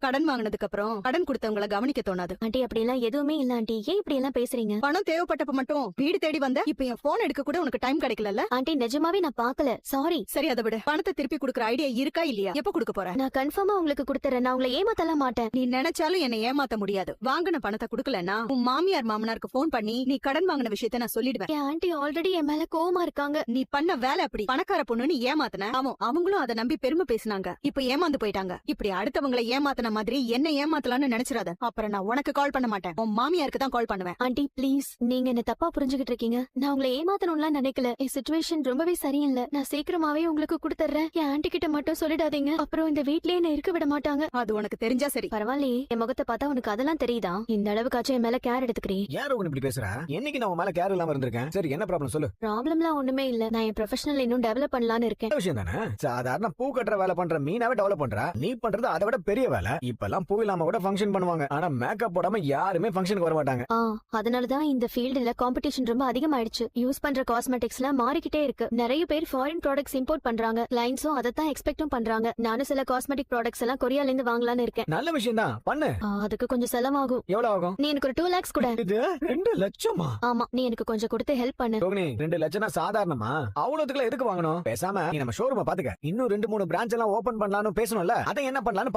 கடன் வாங்கினதுக்கு அப்புறம் கடன் கொடுத்தவங்கள கவனிக்க தோணாது. ஆண்டி அப்படி எல்லாம் எதுவுமே இல்ல ஆண்டி. ஏன் இப்படி எல்லாம் பேசுறீங்க? பணம் தேவைப்பட்டப்ப மட்டும் வீடு தேடி வந்த. இப்ப என் போன் எடுக்க கூட உனக்கு டைம் கிடைக்கல. ஆண்டி நிஜமாவே நான் பாக்கல, சாரி. சரி அதை விட பணத்தை திருப்பி குடுக்கற ஐடியா இருக்கா இல்லையா? எப்ப குடுக்க போற? நான் கன்ஃபார்மா உங்களுக்கு கொடுத்துறேன். நான் உங்களை ஏமாத்தலாம் மாட்டேன். நீ நினைச்சாலும் என்ன ஏமாத்த முடியாது. வாங்கின பணத்தை குடுக்கலன்னா உன் மாமியார் மாமனாருக்கு போன் பண்ணி நீ கடன் வாங்கின விஷயத்த நான் சொல்லிடுவேன். என் ஆண்டி ஆல்ரெடி என் மேல கோவமா இருக்காங்க. நீ பண்ண வேலை அப்படி. பணக்கார பொண்ணுன்னு ஏமாத்தின. அவங்களும் அதை நம்பி பெருமை பேசினாங்க. இப்ப ஏமாந்து போயிட்டாங்க. இப்படி அடுத்தவங்களை ஏமாத்தின மாதிரி என்ன ஏமாத்தலாம்னு நினைச்சிடாத. அப்புறம் நான் உனக்கு கால் பண்ண மாட்டேன், உன் மாமியாருக்கு தான் கால் பண்ணுவேன். ஆண்டி ப்ளீஸ், நீங்க என்ன தப்பா புரிஞ்சுகிட்டு இருக்கீங்க. நான் உங்களை ஏமாத்தணும்லாம் நினைக்கல. என் சிச்சுவேஷன் ரொம்பவே சரியில்லை. நான் சீக்கிரமாவே உங்களுக்கு கொடுத்துறேன். என் ஆண்டி கிட்ட மட்டும் சொல்லிடாதீங்க. அப்புறம் இந்த வீட்லயே என்ன இருக்க விட மாட்டாங்க. அது உனக்கு தெரிஞ்சா சரி. பரவாயில்லையே, என் முகத்தை பார்த்தா உனக்கு அதெல்லாம் தெரியுதா? இந்த அளவுக்காச்சும் என் மேல கேர் எடுத்துக்கிறேன். யார் உங்க இப்படி பேசுறா? என்னைக்கு நான் உன் மேல கேர் இல்லாம இருந்திருக்கேன்? சரி என்ன ப்ராப்ளம் சொல்லு. ப்ராப்ளம்லாம் ஒண்ணுமே இல்ல. நான் என் ப்ரொஃபஷனல் இன்னும் டெவலப் பண்ணலாம்னு இருக்கேன். நல்ல விஷயம் தானே. சாதாரண பூ கட்டுற வேலை பண்ற மீனாவே டெவலப் பண்றா. நீ பண்றது அதை விட பெரிய வேலை. இப்பெல்லாம் பூ இல்லாம கூட ஃபங்க்ஷன் பண்ணுவாங்க. ஆனா மேக்கப் போடாம யாருமே ஃபங்க்ஷனுக்கு வர மாட்டாங்க. அதனாலதான் இந்த ஃபீல்டுல காம்படிஷன் ரொம்ப அதிகமாயிடுச்சு. யூஸ் பண்ற காஸ்மெட்டிக்ஸ்லாம் மாறிக்கிட்டே இருக்கு. நிறைய பேர் ஃபாரின் ப்ராடக்ட்ஸ் இம்போர்ட் பண்றாங்க. கிளைண்ட்ஸும் அதைத்தான் எக்ஸ்பெக்டும் பண்றாங்க. நானும் சில காஸ்மெட்டிக் ப்ராடக்ட்ஸ் எல்லாம் கொரியால இருந்து வாங்கலாம்னு இருக்கேன். நல்ல விஷயம் தான், பண்ணு. அதுக்கு கொஞ்சம் செலவாகும். எவ்வளவு ஆகும்? நீ எனக்கு ஒரு 2 lakhs கூட. இது 2 லட்சமா? ஆமா, நீ எனக்கு கொஞ்சம் கொடுத்து ஹெல்ப் பண்ணு. ரோகிணி, 2 லட்சம்னா சாதாரணமா? அவ்வளவுக்குலாம் எதுக்கு வாங்கணும்? பேசாம நீ நம்ம ஷோரூமை பாத்துக்க. இன்னும் 2-3 பிரான்ச் எல்லாம் ஓபன் பண்ணலாம்னு பேசணும்ல. அதை என்ன பண்ணலாம்னு பாப்போம்.